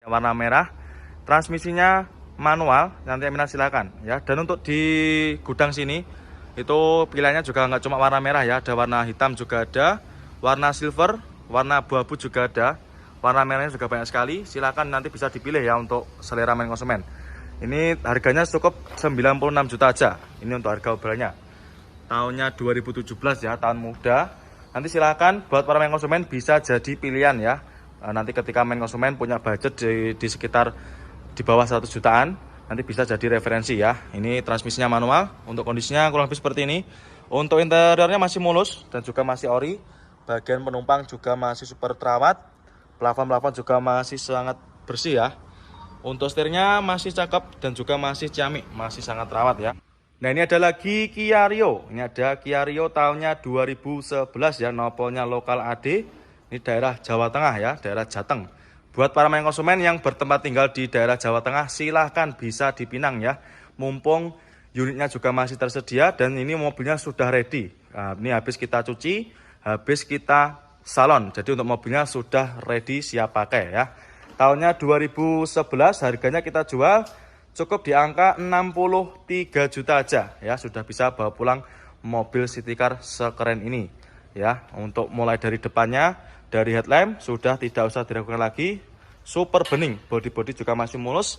warna merah, transmisinya manual. Nanti Aminah silakan ya. Dan untuk di gudang sini itu pilihannya juga nggak cuma warna merah ya, ada warna hitam juga ada, warna silver, warna abu-abu juga ada. Warna merahnya juga banyak sekali. Silakan nanti bisa dipilih ya untuk selera main konsumen. Ini harganya cukup 96 juta aja. Ini untuk harga obrolannya. Tahunnya 2017 ya, tahun muda. Nanti silakan buat para main konsumen bisa jadi pilihan ya. Nanti ketika main konsumen punya budget di sekitar di bawah 100 jutaan, nanti bisa jadi referensi ya. Ini transmisinya manual. Untuk kondisinya kurang lebih seperti ini. Untuk interiornya masih mulus dan juga masih ori. Bagian penumpang juga masih super terawat. Plafon-plafon juga masih sangat bersih ya. Untuk setirnya masih cakep dan juga masih ciamik, masih sangat terawat ya. Nah ini ada lagi Kia Rio. Ini ada Kia Rio tahunnya 2011 ya, nopolnya lokal AD. Ini daerah Jawa Tengah ya, daerah Jateng. Buat para main konsumen yang bertempat tinggal di daerah Jawa Tengah, silahkan bisa dipinang ya. Mumpung unitnya juga masih tersedia dan ini mobilnya sudah ready. Nah, ini habis kita cuci, habis kita salon. Jadi untuk mobilnya sudah ready siap pakai ya. Tahunnya 2011, harganya kita jual cukup di angka 63 juta aja ya. Sudah bisa bawa pulang mobil City Car sekeren ini ya. Untuk mulai dari depannya, dari headlamp sudah tidak usah diragukan lagi. Super bening, body juga masih mulus.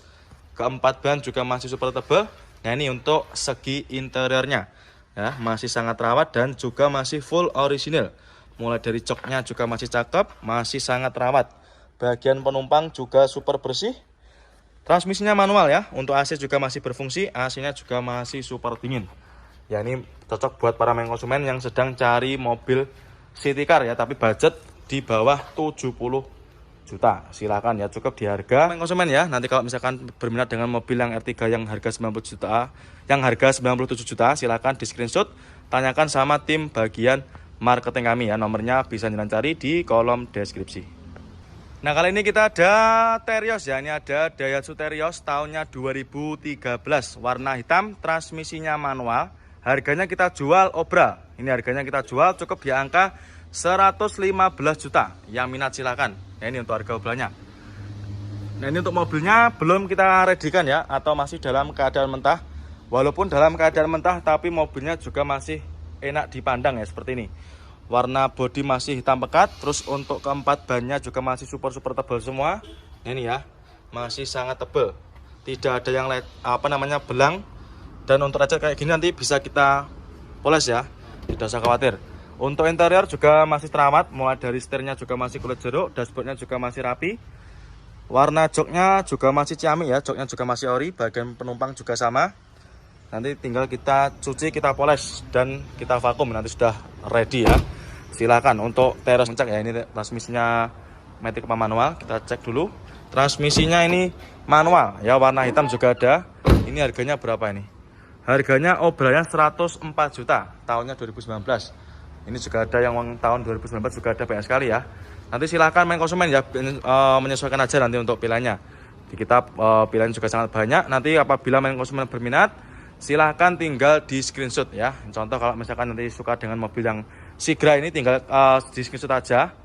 Keempat ban juga masih super tebal. Nah ini untuk segi interiornya ya, masih sangat rawat dan juga masih full original. Mulai dari joknya juga masih cakep, masih sangat rawat. Bagian penumpang juga super bersih. Transmisinya manual ya. Untuk AC juga masih berfungsi, AC-nya juga masih super dingin. Ya ini cocok buat para main konsumen yang sedang cari mobil City Car ya, tapi budget di bawah 70 juta. Silakan ya, cukup di harga main konsumen ya. Nanti kalau misalkan berminat dengan mobil yang R3 yang harga 90 juta, yang harga 97 juta, silakan di screenshot, tanyakan sama tim bagian marketing kami ya. Nomornya bisa jalan cari di kolom deskripsi. Nah kali ini kita ada Terios ya. Ini ada Daihatsu Terios tahunnya 2013, warna hitam, transmisinya manual. Harganya kita jual obral. Ini harganya kita jual cukup di angka 115 juta. Yang minat silakan. Nah ini untuk harga obralnya. Nah ini untuk mobilnya belum kita readykan ya, atau masih dalam keadaan mentah. Walaupun dalam keadaan mentah tapi mobilnya juga masih enak dipandang ya, seperti ini. Warna bodi masih hitam pekat. Terus untuk keempat bannya juga masih super tebal semua. Ini ya, masih sangat tebal. Tidak ada yang belang. Dan untuk lecet kayak gini nanti bisa kita poles ya, tidak usah khawatir. Untuk interior juga masih terawat. Mulai dari setirnya juga masih kulit jeruk, dashboardnya juga masih rapi. Warna joknya juga masih ciamik ya, joknya juga masih ori. Bagian penumpang juga sama. Nanti tinggal kita cuci, kita poles dan kita vakum, nanti sudah ready ya. Silakan. Untuk Terios ngecek ya, ini transmisinya matic apa manual, kita cek dulu. Transmisinya ini manual ya, warna hitam juga ada. Ini harganya berapa ini? Harganya obralnya 104 juta, tahunnya 2019. Ini juga ada yang tahun 2019 juga ada banyak sekali ya. Nanti silakan main konsumen ya, menyesuaikan aja nanti untuk pilihannya. Di kita pilihan juga sangat banyak. Nanti apabila main konsumen berminat, silahkan tinggal di screenshot ya. Contoh kalau misalkan nanti suka dengan mobil yang Sigra ini, tinggal di screenshot aja.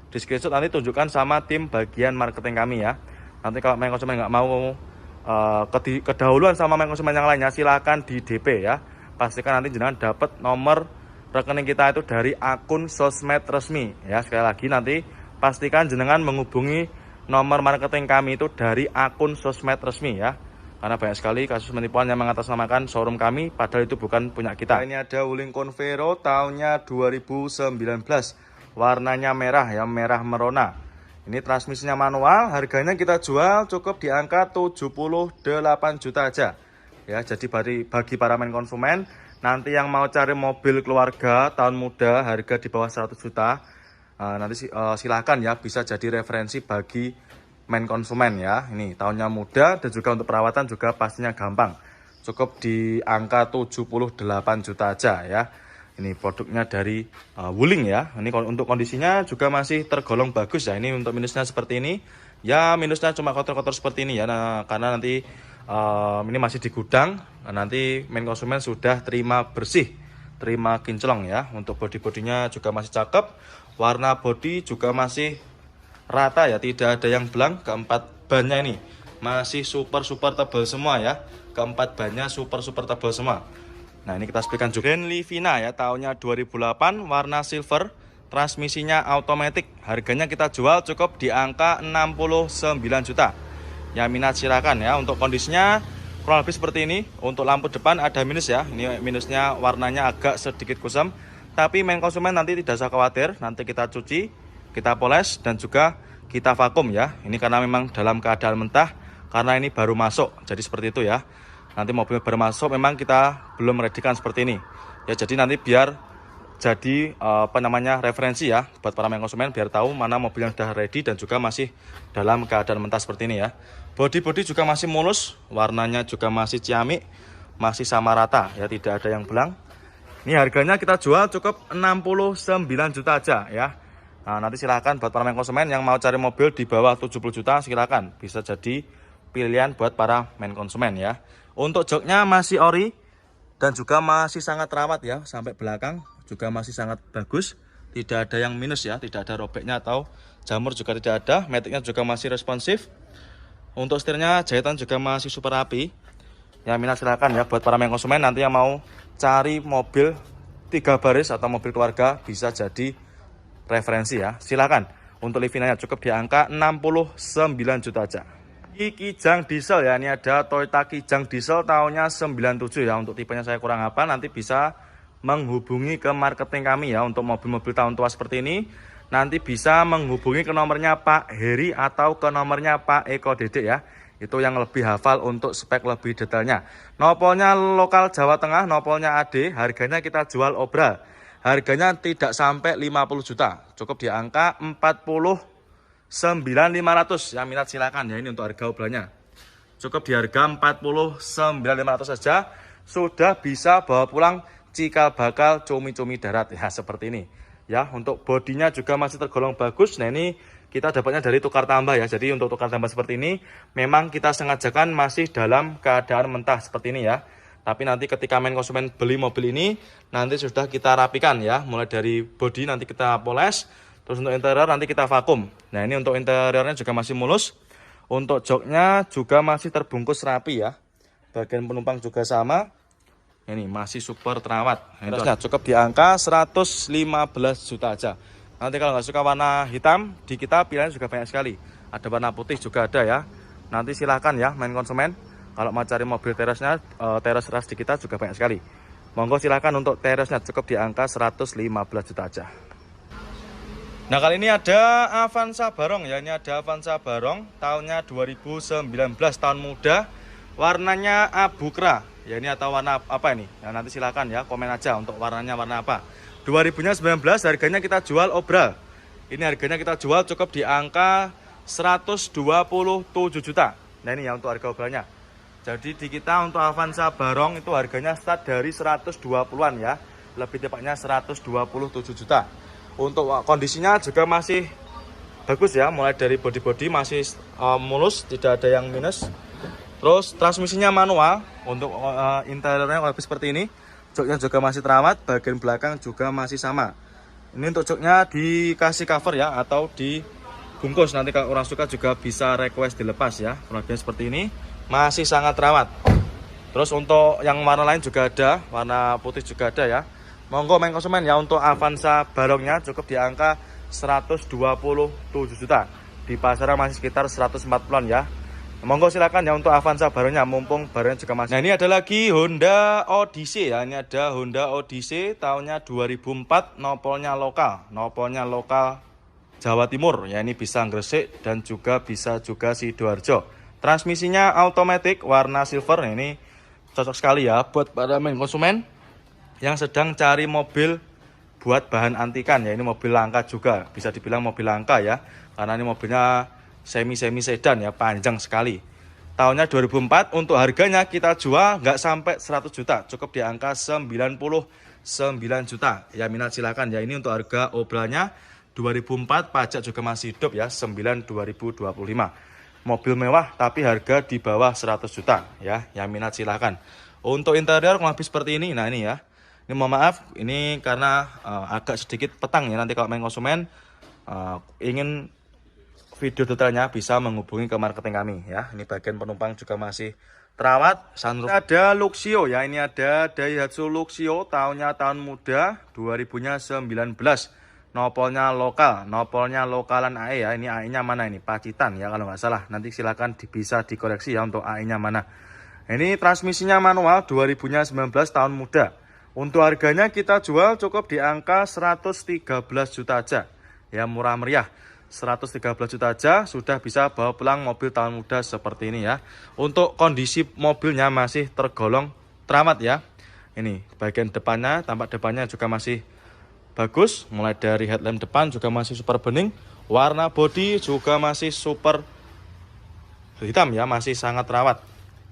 Di screenshot nanti tunjukkan sama tim bagian marketing kami ya. Nanti kalau main konsumen nggak mau kedahuluan sama main konsumen yang lainnya, silahkan di DP ya. Pastikan nanti jenengan dapat nomor rekening kita itu dari akun sosmed resmi ya. Sekali lagi nanti pastikan jenengan menghubungi nomor marketing kami itu dari akun sosmed resmi ya. Karena banyak sekali kasus penipuan yang mengatasnamakan showroom kami, padahal itu bukan punya kita. Ini ada Wuling Convero tahunnya 2019. Warnanya merah ya, merah merona. Ini transmisinya manual, harganya kita jual cukup di angka 78 juta aja. Ya, jadi bagi para main konsumen, nanti yang mau cari mobil keluarga tahun muda harga di bawah 100 juta, nanti silahkan ya, bisa jadi referensi bagi main konsumen ya. Ini tahunnya muda dan juga untuk perawatan juga pastinya gampang. Cukup di angka 78 juta aja ya. Ini produknya dari Wuling ya. Ini untuk kondisinya juga masih tergolong bagus ya. Ini untuk minusnya seperti ini. Ya minusnya cuma kotor-kotor seperti ini ya. Nah, karena nanti ini masih di gudang. Nah, nanti main konsumen sudah terima bersih, terima kinclong ya. Untuk bodi-bodinya juga masih cakep. Warna bodi juga masih rata ya, tidak ada yang belang. Keempat bannya ini masih super tebal semua ya. Keempat bannya super tebal semua. Nah, ini kita sepikan juga. Grand Livina ya, tahunnya 2008, warna silver, transmisinya automatic. Harganya kita jual cukup di angka 69 juta. Yang minat silakan ya. Untuk kondisinya kurang lebih seperti ini. Untuk lampu depan ada minus ya. Ini minusnya warnanya agak sedikit kusam. Tapi main konsumen nanti tidak usah khawatir. Nanti kita cuci, kita poles, dan juga kita vakum ya. Ini karena memang dalam keadaan mentah, karena ini baru masuk. Jadi seperti itu ya. Nanti mobil baru masuk memang kita belum meredikan seperti ini. Ya, jadi nanti biar jadi referensi ya buat para main konsumen, biar tahu mana mobil yang sudah ready dan juga masih dalam keadaan mentah seperti ini ya. Bodi juga masih mulus, warnanya juga masih ciamik, masih sama rata ya, tidak ada yang belang. Ini harganya kita jual cukup 69 juta aja ya. Nah, nanti silahkan buat para main konsumen yang mau cari mobil di bawah 70 juta, silahkan bisa jadi pilihan buat para main konsumen ya. Untuk joknya masih ori dan juga masih sangat rawat ya, sampai belakang juga masih sangat bagus, tidak ada yang minus ya, tidak ada robeknya atau jamur juga tidak ada. Maticnya juga masih responsif. Untuk setirnya jahitan juga masih super rapi. Yang minat silakan ya buat para main konsumen nanti yang mau cari mobil 3 baris atau mobil keluarga, bisa jadi referensi ya. Silakan. Untuk Livinanya cukup di angka 69 juta aja. Kijang diesel ya, ini ada Toyota Kijang diesel tahunnya 97 ya. Untuk tipenya saya kurang hafal, nanti bisa menghubungi ke marketing kami ya. Untuk mobil-mobil tahun tua seperti ini nanti bisa menghubungi ke nomornya Pak Heri atau ke nomornya Pak Eko Dedek ya. Itu yang lebih hafal untuk spek lebih detailnya. Nopolnya lokal Jawa Tengah, nopolnya AD, harganya kita jual obral. Harganya tidak sampai 50 juta, cukup di angka 49.500. Yang minat silakan ya, ini untuk harga obralnya. Cukup di harga 49.500 saja sudah bisa bawa pulang cikal bakal cumi-cumi darat ya, seperti ini. Ya, untuk bodinya juga masih tergolong bagus. Nah, ini kita dapatnya dari tukar tambah ya. Jadi untuk tukar tambah seperti ini memang kita sengajakan masih dalam keadaan mentah seperti ini ya. Tapi nanti ketika main konsumen beli mobil ini nanti sudah kita rapikan ya. Mulai dari bodi nanti kita poles. Terus untuk interior nanti kita vakum. Nah, ini untuk interiornya juga masih mulus. Untuk joknya juga masih terbungkus rapi ya. Bagian penumpang juga sama. Ini masih super terawat. Terusnya cukup di angka 115 juta aja. Nanti kalau nggak suka warna hitam, di kita pilihannya juga banyak sekali. Ada warna putih juga ada ya. Nanti silahkan ya main konsumen. Kalau mau cari mobil teresnya, teres ras di kita juga banyak sekali. Monggo silahkan untuk teresnya cukup di angka 115 juta aja. Nah, kali ini ada Avanza Barong ya. Ini ada Avanza Barong tahunnya 2019, tahun muda. Warnanya abu kera. Ya, ini atau warna apa ini? Ya, nanti silahkan ya komen aja untuk warnanya warna apa. 2019 harganya kita jual obral. Ini harganya kita jual cukup di angka 127 juta. Nah, ini ya untuk harga obralnya. Jadi di kita untuk Avanza Barong itu harganya start dari 120-an ya. Lebih tepatnya 127 juta. Untuk kondisinya juga masih bagus ya. Mulai dari bodi-bodi masih mulus, tidak ada yang minus. Terus transmisinya manual. Untuk interiornya lebih seperti ini. Joknya juga masih terawat, bagian belakang juga masih sama. Ini untuk joknya dikasih cover ya, atau dibungkus. Nanti kalau orang suka juga bisa request dilepas ya. Kurangnya seperti ini, masih sangat terawat. Terus untuk yang warna lain juga ada, warna putih juga ada ya. Monggo main konsumen ya, untuk Avanza Barongnya cukup di angka 127 juta. Di pasaran masih sekitar 140-an ya. Monggo silakan ya untuk Avanza Barongnya, mumpung barangnya juga masih. Nah, ini ada lagi Honda Odyssey ya. Ini ada Honda Odyssey tahunnya 2004, nopolnya lokal Jawa Timur ya. Ini bisa Gresik dan juga bisa juga Sidoarjo. Transmisinya automatic, warna silver. Nah, ini cocok sekali ya buat para main konsumen yang sedang cari mobil buat bahan antikan ya. Ini mobil langka juga, bisa dibilang mobil langka ya, karena ini mobilnya semi sedan ya, panjang sekali. Tahunnya 2004, untuk harganya kita jual nggak sampai 100 juta, cukup di angka 99 juta. Ya, minat silakan ya. Ini untuk harga obralnya 2004, pajak juga masih hidup ya, 9/2025. Mobil mewah tapi harga di bawah 100 juta ya. Yang minat silakan. Untuk interior kurang lebih seperti ini. Nah, ini ya. Ini mohon maaf, ini karena agak sedikit petang ya. Nanti kalau main konsumen ingin video detailnya bisa menghubungi ke marketing kami ya. Ini bagian penumpang juga masih terawat. Sunroof. Ada Luxio ya, ini ada Daihatsu Luxio, tahunnya tahun muda 2019. Nopolnya lokalan AE ya. Ini AE-nya mana ini? Pacitan ya kalau nggak salah. Nanti silakan bisa dikoreksi ya untuk AE-nya mana. Ini transmisinya manual 2019 tahun muda. Untuk harganya kita jual cukup di angka 113 juta aja. Ya murah meriah. 113 juta aja sudah bisa bawa pulang mobil tahun muda seperti ini ya. Untuk kondisi mobilnya masih tergolong terawat ya. Ini bagian depannya, tampak depannya juga masih bagus. Mulai dari headlamp depan juga masih super bening. Warna bodi juga masih super hitam ya, masih sangat terawat.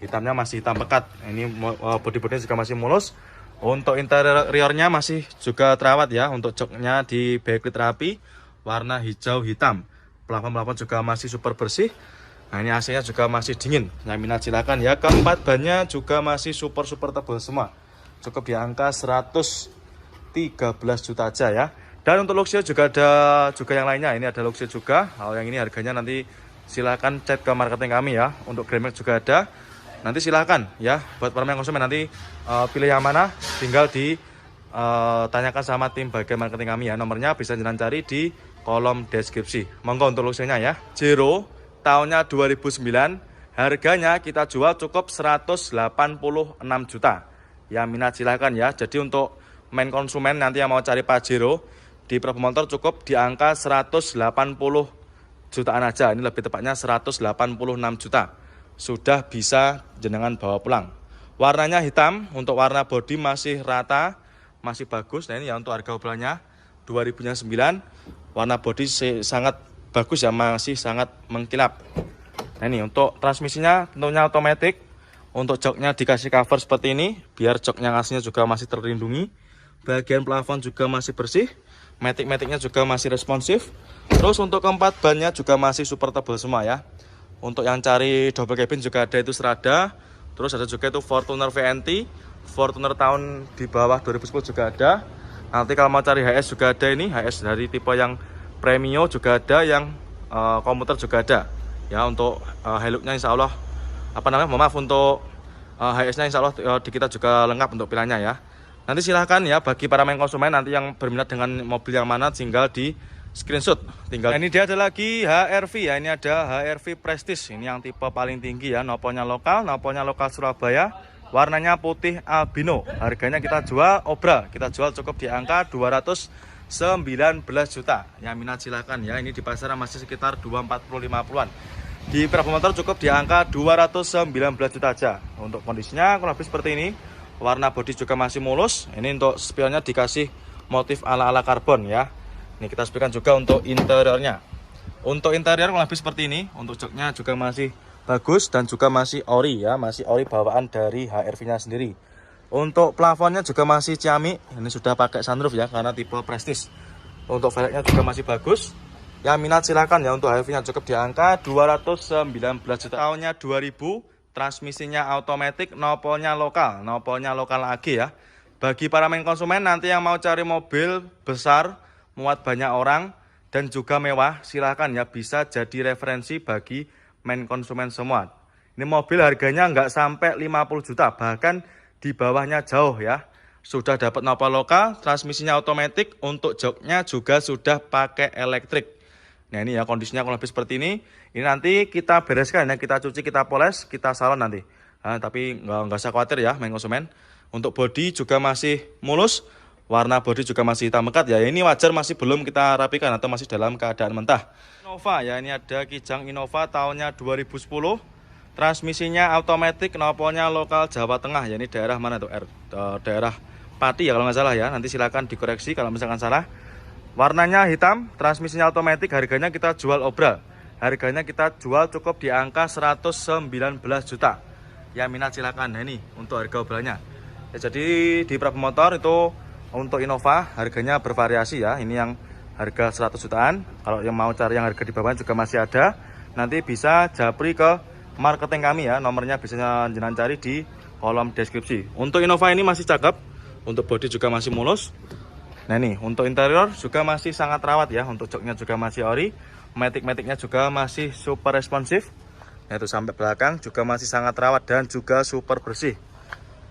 Hitamnya masih hitam pekat. Ini bodi-bodinya juga masih mulus. Untuk interiornya masih juga terawat ya. Untuk joknya di backlit rapi, warna hijau hitam. Plafon-plafon juga masih super bersih. Nah ini AC-nya juga masih dingin. Yang minat silakan ya. Keempat bannya juga masih super tebal semua. Cukup di angka 113 juta aja ya. Dan untuk Luxio juga ada yang lainnya. Ini ada Luxio juga. Yang ini harganya nanti silakan chat ke marketing kami ya. Untuk Grand Max juga ada. Nanti silakan ya buat para konsumen nanti pilih yang mana tinggal tanyakan sama tim bagian marketing kami ya. Nomornya bisa jangan cari di kolom deskripsi. Monggo untuk Luxio-nya ya. Jero tahunnya 2009, harganya kita jual cukup 186 juta. Yang minat silakan ya. Jadi untuk main konsumen nanti yang mau cari Pajero di Prabu Motor cukup di angka 180 jutaan aja. Ini lebih tepatnya 186 juta. Sudah bisa jenengan bawa pulang. Warnanya hitam, untuk warna bodi masih rata, masih bagus. Nah ini ya untuk harga obrolannya 2009. Warna bodi sangat bagus ya, masih sangat mengkilap. Nah ini untuk transmisinya tentunya otomatis. Untuk joknya dikasih cover seperti ini, biar joknya aslinya juga masih terlindungi. Bagian plafon juga masih bersih. Matic-maticnya juga masih responsif. Terus untuk keempat bannya juga masih super tebal semua ya. Untuk yang cari double cabin juga ada itu Strada. Terus ada juga itu Fortuner VNT. Fortuner tahun di bawah 2010 juga ada. Nanti kalau mau cari HS juga ada ini. HS dari tipe yang Premio juga ada. Yang komuter juga ada. Ya untuk Hilux-nya insya Allah untuk HS-nya insya Allah di kita juga lengkap untuk pilihannya ya. Nanti silahkan ya bagi para main konsumen nanti yang berminat dengan mobil yang mana tinggal di screenshot. Ini dia ada lagi HR-V ya. Ini ada HR-V Prestige. Ini yang tipe paling tinggi ya. Nopolnya lokal Surabaya. Warnanya putih albino. Harganya kita jual obra. Kita jual cukup di angka 219 juta. Yang minat silahkan ya. Ini di pasaran masih sekitar 240-50an. Di Prabu Motor cukup di angka 219 juta aja. Untuk kondisinya kurang lebih seperti ini. Warna bodi juga masih mulus. Ini untuk spionnya dikasih motif ala-ala karbon ya. Ini kita spion juga untuk interiornya. Untuk interior kurang lebih seperti ini. Untuk joknya juga masih bagus dan juga masih ori ya, masih ori bawaan dari HR-V-nya sendiri. Untuk plafonnya juga masih ciamik. Ini sudah pakai sunroof ya karena tipe Prestige. Untuk velgnya juga masih bagus. Yang minat silahkan ya. Untuk HR-V-nya cukup di angka 219 juta. Tahunnya 2000, transmisinya otomatis, nopolnya lokal AG ya. Bagi para main konsumen nanti yang mau cari mobil besar, muat banyak orang dan juga mewah, silahkan ya bisa jadi referensi bagi main konsumen semua. Ini mobil harganya nggak sampai 50 juta, bahkan di bawahnya jauh ya. Sudah dapat nopol lokal, transmisinya otomatis, untuk joknya juga sudah pakai elektrik. Nah ini ya kondisinya kurang lebih seperti ini. Ini nanti kita bereskan ya, kita cuci, kita poles, kita salon nanti. Tapi nggak usah khawatir ya main konsumen. Untuk bodi juga masih mulus. Warna bodi juga masih hitam pekat ya. Ini wajar masih belum kita rapikan atau masih dalam keadaan mentah. Innova ya, ini ada Kijang Innova tahunnya 2010. Transmisinya otomatis, nopolnya lokal Jawa Tengah ya. Ini daerah mana tuh? Daerah Pati ya kalau nggak salah ya. Nanti silakan dikoreksi kalau misalkan salah. Warnanya hitam, transmisinya otomatis, harganya kita jual obral. Harganya kita jual cukup di angka 119 juta. Yang minat silakan. Nah ini untuk harga obralnya. Ya, jadi di Prabu Motor itu untuk Innova harganya bervariasi ya. Ini yang harga 100 jutaan. Kalau yang mau cari yang harga di bawah juga masih ada. Nanti bisa japri ke marketing kami ya. Nomornya bisa jenengan cari di kolom deskripsi. Untuk Innova ini masih cakep. Untuk bodi juga masih mulus. Nah ini untuk interior juga masih sangat rawat ya. Untuk joknya juga masih ori. Matic-maticnya juga masih super responsif. Itu sampai belakang juga masih sangat rawat dan juga super bersih.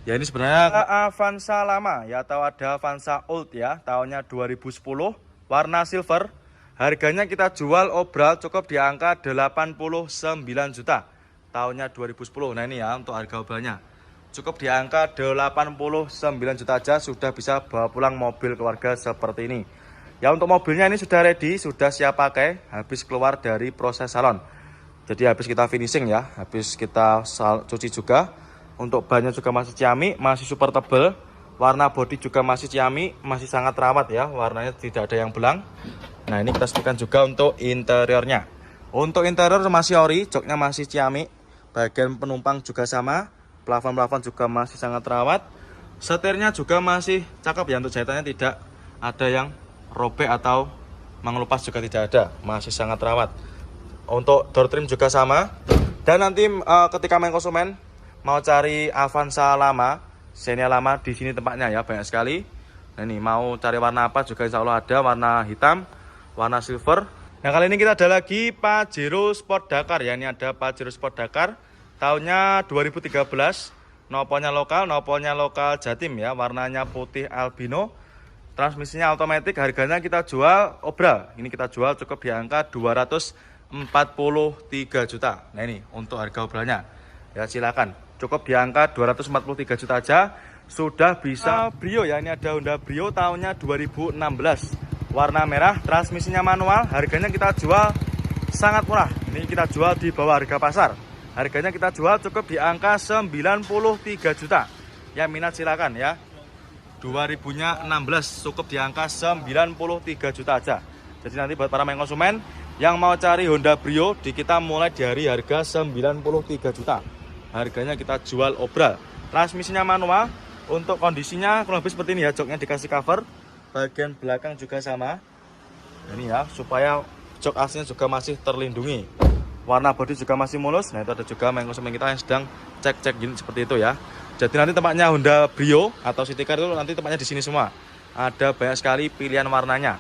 Ya ini sebenarnya Avanza lama ya, atau ada Avanza Old ya, tahunnya 2010, warna silver. Harganya kita jual obral cukup di angka 89 juta. Tahunnya 2010. Nah ini ya untuk harga obralnya. Cukup di angka 89 juta aja sudah bisa bawa pulang mobil keluarga seperti ini. Ya untuk mobilnya ini sudah ready, sudah siap pakai, habis keluar dari proses salon. Jadi habis kita finishing ya, habis kita cuci juga. Untuk bannya juga masih ciamik, masih super tebal. Warna bodi juga masih ciamik, masih sangat rawat ya, warnanya tidak ada yang belang. Nah ini kita sebutkan juga untuk interiornya. Untuk interior masih ori, joknya masih ciamik. Bagian penumpang juga sama, plafon-plafon juga masih sangat rawat. Setirnya juga masih cakep ya, untuk jahitannya tidak ada yang robek atau mengelupas juga tidak ada, masih sangat rawat. Untuk door trim juga sama. Dan nanti ketika main konsumen mau cari Avanza lama, Xenia lama, di sini tempatnya ya, banyak sekali. Nah ini mau cari warna apa juga insya Allah ada, warna hitam, warna silver. Nah kali ini kita ada lagi Pajero Sport Dakar ya, ini ada Pajero Sport Dakar tahunnya 2013. Nopolnya lokal Jatim ya, warnanya putih albino. Transmisinya otomatis, harganya kita jual obral. Ini kita jual cukup di angka 243 juta. Nah ini untuk harga obralnya. Ya silakan. Cukup di angka 243 juta aja sudah bisa Brio ya. Ini ada Honda Brio tahunnya 2016. Warna merah, transmisinya manual. Harganya kita jual sangat murah. Ini kita jual di bawah harga pasar. Harganya kita jual cukup di angka 93 juta. Ya minat silakan ya. 2016 cukup di angka 93 juta aja. Jadi nanti buat para main konsumen yang mau cari Honda Brio, di kita mulai dari harga 93 juta. Harganya kita jual obral. Transmisinya manual. Untuk kondisinya kurang lebih seperti ini ya, joknya dikasih cover. Bagian belakang juga sama. Ini ya, supaya jok aslinya juga masih terlindungi. Warna bodi juga masih mulus. Nah itu ada juga main konsumen kita yang sedang cek-cek gini seperti itu ya. Jadi nanti tempatnya Honda Brio atau City Car itu nanti tempatnya di sini semua. Ada banyak sekali pilihan warnanya.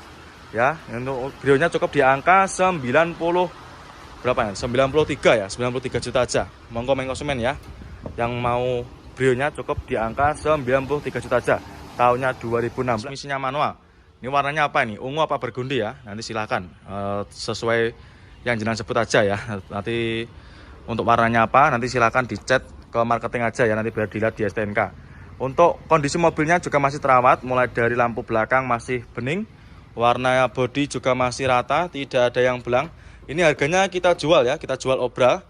Ya, untuk Brio-nya cukup di angka 90 berapa ya? 93 ya, 93 juta aja. Monggo main konsumen ya. Yang mau Brio-nya cukup di angka 93 juta aja. Tahunnya 2016. Transmisinya manual. Ini warnanya apa ini? Ungu apa bergundi ya? Nanti silakan sesuai yang jenengan sebut aja ya. Nanti untuk warnanya apa? Nanti silakan dicat ke marketing aja ya, nanti biar dilihat di STNK. Untuk kondisi mobilnya juga masih terawat, mulai dari lampu belakang masih bening, warna bodi juga masih rata, tidak ada yang belang. Ini harganya kita jual ya, kita jual obral.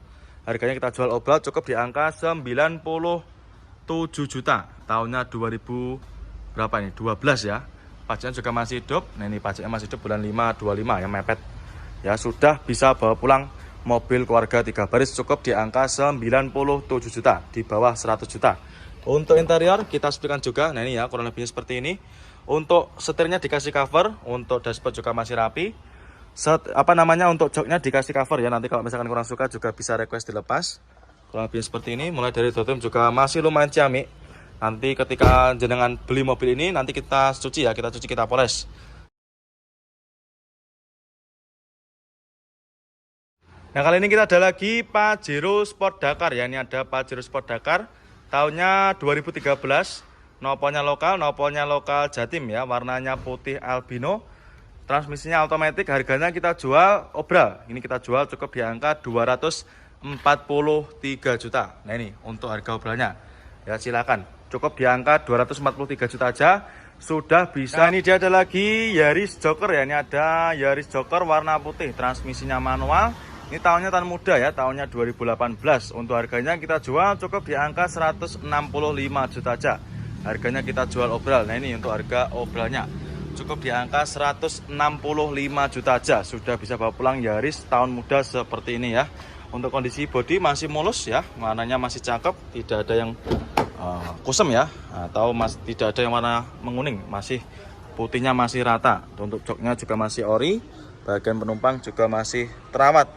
Harganya kita jual obral cukup di angka 97 juta. Tahunnya 2000 berapa ini? 12 ya. Pajaknya juga masih hidup. Nah ini pajaknya masih hidup bulan 5 25 yang mepet. Ya sudah bisa bawa pulang mobil keluarga 3 baris cukup di angka 97 juta, di bawah 100 juta. Untuk interior kita sebutkan juga. Nah ini ya kurang lebihnya seperti ini. Untuk setirnya dikasih cover, untuk dashboard juga masih rapi. Untuk joknya dikasih cover ya, nanti kalau misalkan kurang suka juga bisa request dilepas. Kurang lebihnya seperti ini. Mulai dari dotem juga masih lumayan ciamik. Nanti ketika jenengan beli mobil ini nanti kita cuci ya, kita poles. Nah kali ini kita ada lagi Pajero Sport Dakar ya, ini ada Pajero Sport Dakar tahunnya 2013. Nopolnya lokal Jatim ya, warnanya putih albino. Transmisinya otomatis, harganya kita jual obral. Ini kita jual cukup di angka 243 juta. Nah ini untuk harga obralnya. Ya silakan. Cukup di angka 243 juta aja sudah bisa. Nah, ini dia ada lagi Yaris Joker ya. Ini ada Yaris Joker warna putih, transmisinya manual. Ini tahunnya tahun muda ya, tahunnya 2018. Untuk harganya kita jual cukup di angka 165 juta aja. Harganya kita jual obral. Nah ini untuk harga obralnya cukup di angka 165 juta aja. Sudah bisa bawa pulang Yaris tahun muda seperti ini ya. Untuk kondisi bodi masih mulus ya, warnanya masih cakep, tidak ada yang kusem ya, atau tidak ada yang warna menguning, masih putihnya masih rata. Untuk joknya juga masih ori, bagian penumpang juga masih terawat.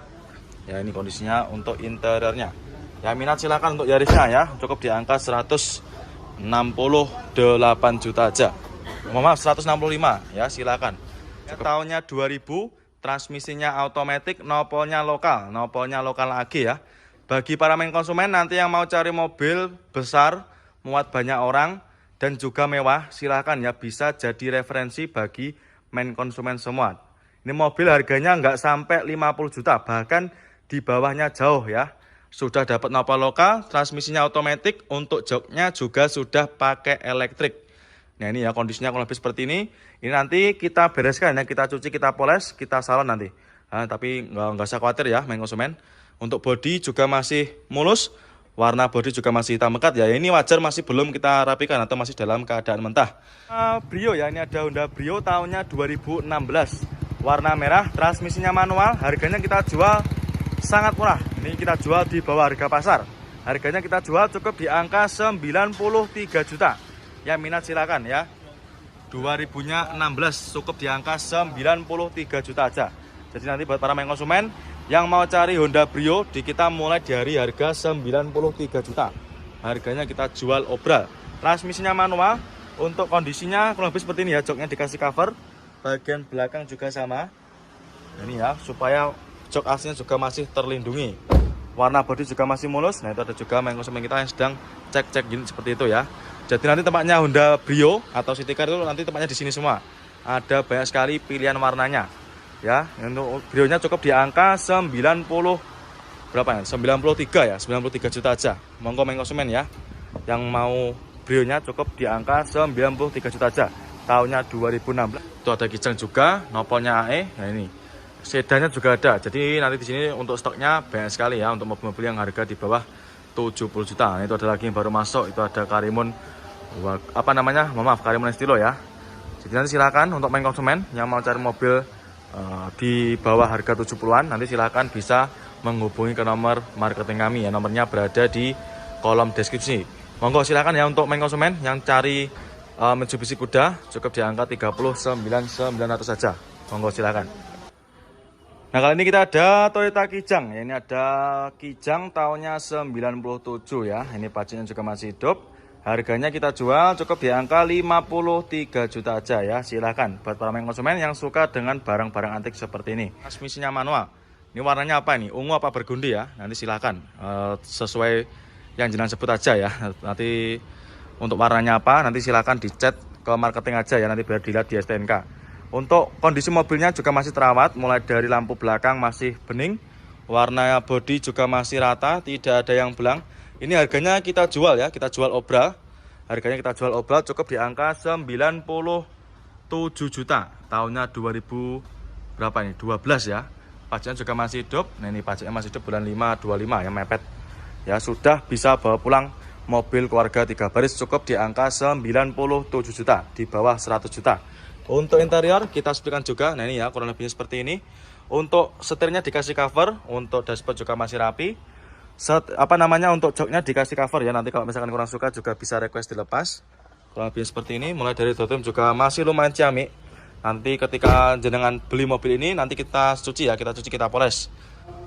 Ya ini kondisinya untuk interiornya. Ya minat silakan untuk Yarisnya ya, cukup di angka 168 juta aja. Maaf 165 ya, silakan. Tahunnya 2000, transmisinya automatic, nopolnya lokal lagi ya. Bagi para main konsumen nanti yang mau cari mobil besar, muat banyak orang, dan juga mewah, silahkan ya, bisa jadi referensi bagi main konsumen semua. Ini mobil harganya nggak sampai 50 juta, bahkan di bawahnya jauh ya. Sudah dapat nopol lokal, transmisinya otomatis, untuk joknya juga sudah pakai elektrik. Nah ini ya kondisinya kurang lebih seperti ini. Ini nanti kita bereskan ya, kita cuci, kita poles, kita salon nanti. Nah, tapi nggak usah khawatir ya main konsumen. Untuk bodi juga masih mulus, warna bodi juga masih hitam pekat ya. Ini wajar masih belum kita rapikan atau masih dalam keadaan mentah. Brio ya, ini ada Honda Brio tahunnya 2016. Warna merah, transmisinya manual, harganya kita jual sangat murah. Ini kita jual di bawah harga pasar. Harganya kita jual cukup di angka 93 juta. Yang minat silakan ya. 2016 cukup di angka 93 juta aja. Jadi nanti buat para main konsumen yang mau cari Honda Brio, di kita mulai dari harga 93 juta. Harganya kita jual obral. Transmisinya manual. Untuk kondisinya kurang lebih seperti ini ya. Joknya dikasih cover. Bagian belakang juga sama. Ini ya, supaya jok aslinya juga masih terlindungi. Warna bodi juga masih mulus. Nah itu ada juga main konsumen kita yang sedang cek-cek gini seperti itu ya. Jadi nanti tempatnya Honda Brio atau City Car itu nanti tempatnya di sini semua. Ada banyak sekali pilihan warnanya. Ya, untuk Brio-nya cukup di angka 90 berapa ya? 93 ya, 93 juta aja. Monggo main konsumen ya. Yang mau Brio-nya cukup di angka 93 juta aja. Tahunnya 2016. Itu ada Kijang juga, nopolnya AE. Nah ini. Sedannya juga ada. Jadi nanti di sini untuk stoknya banyak sekali ya untuk mobil-mobil yang harga di bawah 70 juta. Nah, itu ada lagi yang baru masuk, itu ada Karimun Karimun Estilo ya. Jadi nanti silakan untuk main konsumen yang mau cari mobil di bawah harga 70-an, nanti silahkan bisa menghubungi ke nomor marketing kami ya. Nomornya berada di kolom deskripsi. Monggo silahkan ya untuk main konsumen yang cari Mitsubishi Kuda, cukup di angka 39.900 saja. Monggo silahkan. Nah kali ini kita ada Toyota Kijang. Ini ada Kijang tahunnya 97 ya. Ini pajaknya juga masih hidup. Harganya kita jual cukup di angka 53 juta aja ya. Silahkan buat para main konsumen yang suka dengan barang-barang antik seperti ini. Transmisinya manual. Ini warnanya apa ini? Ungu apa bergundi ya? Nanti silahkan sesuai yang jenengan sebut aja ya. Nanti untuk warnanya apa? Nanti silahkan dicat ke marketing aja ya. Nanti biar dilihat di STNK. Untuk kondisi mobilnya juga masih terawat. Mulai dari lampu belakang masih bening. Warna bodi juga masih rata. Tidak ada yang belang. Ini harganya kita jual ya, kita jual obral. Harganya kita jual obral cukup di angka 97 juta. Tahunnya 2000 berapa ini? 12 ya. Pajaknya juga masih hidup. Nah ini pajaknya masih hidup bulan 5 25 ya, mepet. Ya sudah bisa bawa pulang mobil keluarga 3 baris cukup di angka 97 juta, di bawah 100 juta. Untuk interior kita sebutkan juga. Nah ini ya kurang lebihnya seperti ini. Untuk setirnya dikasih cover, untuk dashboard juga masih rapi. Untuk joknya dikasih cover ya. Nanti kalau misalkan kurang suka juga bisa request dilepas. Kurang lebih seperti ini. Mulai dari dotrim juga masih lumayan ciamik. Nanti ketika jenengan beli mobil ini nanti kita cuci ya, kita cuci, kita poles.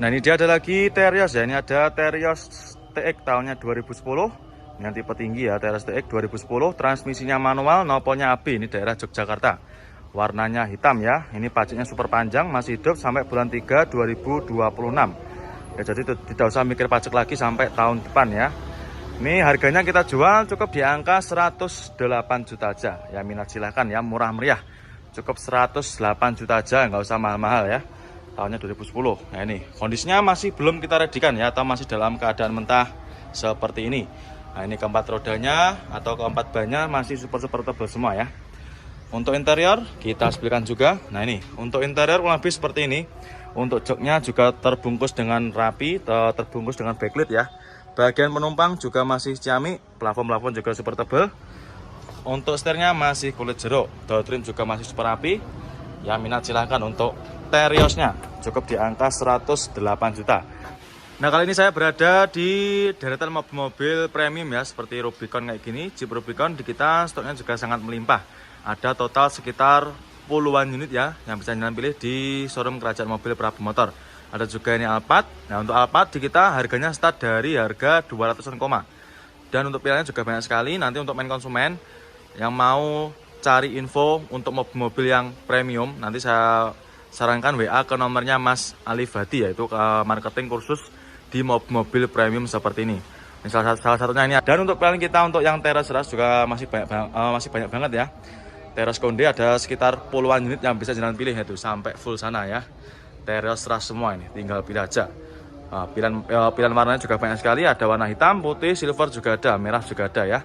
Nah ini dia ada lagi Terios ya. Ini ada Terios TX tahunnya 2010. Ini tipe tinggi ya, Terios TX 2010. Transmisinya manual, nopolnya AB. Ini daerah Yogyakarta. Warnanya hitam ya. Ini pajaknya super panjang, masih hidup sampai bulan 3 2026. Ya, jadi tidak usah mikir pajak lagi sampai tahun depan ya. Ini harganya kita jual cukup di angka 108 juta aja. Ya minat silahkan ya, murah meriah. Cukup 108 juta aja, nggak usah mahal-mahal ya. Tahunnya 2010. Nah ini kondisinya masih belum kita redikan ya, atau masih dalam keadaan mentah seperti ini. Nah ini keempat rodanya atau keempat bannya masih super tebal semua ya. Untuk interior kita sebutkan juga. Nah ini untuk interior kurang lebih seperti ini. Untuk joknya juga terbungkus dengan rapi, terbungkus dengan backlit ya. Bagian penumpang juga masih ciamik, plafon juga super tebal. Untuk setirnya masih kulit jeruk, door trim juga masih super rapi. Ya minat silahkan untuk Teriosnya, cukup di angka 108 juta. Nah kali ini saya berada di deretan mobil-mobil premium ya, seperti Rubicon kayak gini. Jeep Rubicon di kita stoknya juga sangat melimpah. Ada total sekitar puluhan unit ya yang bisa jangan pilih di showroom Kerajaan Mobil Prabu Motor. Ada juga ini Alphard. Nah untuk Alphard di kita harganya start dari harga 200-an koma. Dan untuk pilihannya juga banyak sekali. Nanti untuk main konsumen yang mau cari info untuk mobil-mobil yang premium, nanti saya sarankan WA ke nomornya Mas Alifati, yaitu ke marketing kursus di mobil premium seperti ini. Ini salah satunya ini. Dan untuk plan kita untuk yang teras ras juga masih banyak banget ya. Teras konde ada sekitar puluhan unit yang bisa jalan pilih, yaitu sampai full sana ya. Teras ras semua ini, tinggal pilih aja. Pilihan warnanya juga banyak sekali, ada warna hitam, putih, silver juga ada, merah juga ada ya.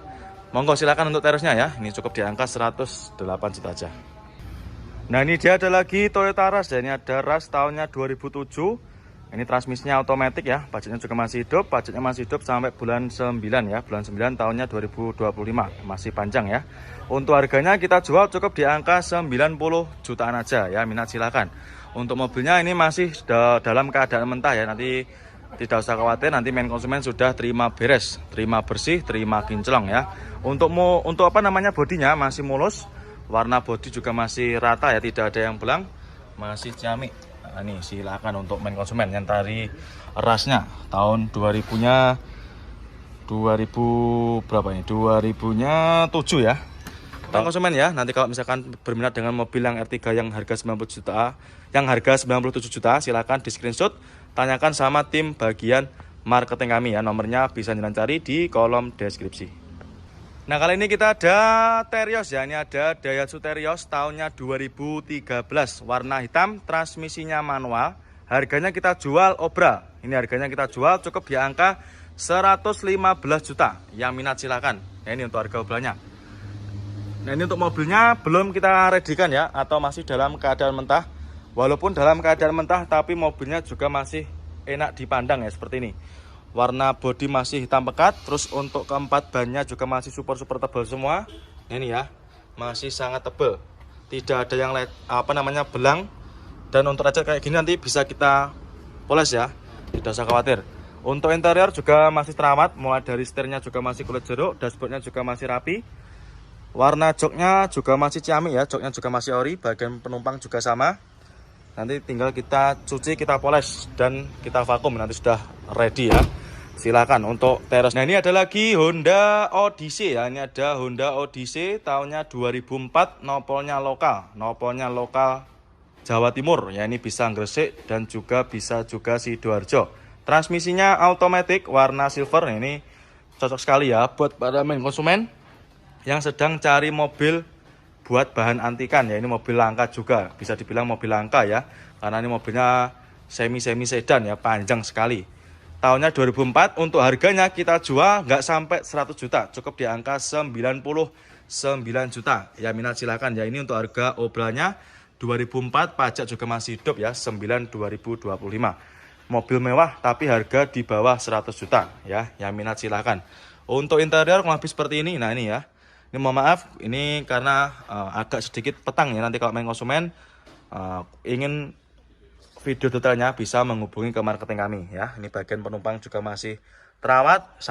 Monggo silakan untuk terasnya ya. Ini cukup di angka 108 juta aja. Nah, ini dia ada lagi Toyota Rush ya. Ini ada Rush tahunnya 2007. Ini transmisinya otomatis ya. Pajaknya juga masih hidup. Pajaknya masih hidup sampai bulan 9 ya. Bulan 9 tahunnya 2025. Masih panjang ya. Untuk harganya kita jual cukup di angka 90 jutaan aja ya. Minat silakan. Untuk mobilnya ini masih dalam keadaan mentah ya. Nanti tidak usah khawatir, nanti main konsumen sudah terima beres, terima bersih, terima kinclong ya. Untuk apa namanya, bodinya masih mulus. Warna bodi juga masih rata ya, tidak ada yang belang, masih ciamik. Nah, ini silakan untuk main konsumen yang dari rasnya tahun 2000-nya 2000 berapa ini? 2000-nya 7 ya. Main konsumen ya. Nanti kalau misalkan berminat dengan mobil yang R3 yang harga 90 juta, yang harga 97 juta, silakan di screenshot, tanyakan sama tim bagian marketing kami ya. Nomornya bisa kalian cari di kolom deskripsi. Nah, kali ini kita ada Terios ya. Ini ada Daihatsu Terios tahunnya 2013, warna hitam, transmisinya manual. Harganya kita jual obra. Ini harganya kita jual cukup di angka 115 juta. Yang minat silakan. Nah, ini untuk harga obranya. Nah, ini untuk mobilnya belum kita readykan ya, atau masih dalam keadaan mentah. Walaupun dalam keadaan mentah, tapi mobilnya juga masih enak dipandang ya, seperti ini. Warna bodi masih hitam pekat. Terus untuk keempat bannya juga masih super tebal semua. Ini ya, masih sangat tebal. Tidak ada yang belang. Dan untuk lecet kayak gini nanti bisa kita poles ya, tidak usah khawatir. Untuk interior juga masih terawat. Mulai dari setirnya juga masih kulit jeruk, dashboardnya juga masih rapi. Warna joknya juga masih ciamik ya, joknya juga masih ori. Bagian penumpang juga sama. Nanti tinggal kita cuci, kita poles, dan kita vakum. Nanti sudah ready ya. Silakan untuk Terios. Nah, ini ada lagi Honda Odyssey ya. Ini ada Honda Odyssey tahunnya 2004, nopolnya lokal Jawa Timur ya. Ini bisa Gresik dan juga bisa juga Sidoarjo. Transmisinya automatic, warna silver. Nah, ini cocok sekali ya buat para main konsumen yang sedang cari mobil buat bahan antikan ya. Ini mobil langka juga, bisa dibilang mobil langka ya, karena ini mobilnya semi sedan ya, panjang sekali. Tahunnya 2004. Untuk harganya kita jual nggak sampai 100 juta, cukup di angka 99 juta ya. Minat silakan ya. Ini untuk harga obranya 2004, pajak juga masih hidup ya, 9 2025. Mobil mewah tapi harga di bawah 100 juta ya. Yang minat silakan. Untuk interior kurang lebih seperti ini. Nah, ini ya. Ini mohon maaf, ini karena agak sedikit petang ya. Nanti kalau main konsumen ingin video detailnya bisa menghubungi ke marketing kami ya. Ini bagian penumpang juga masih terawat.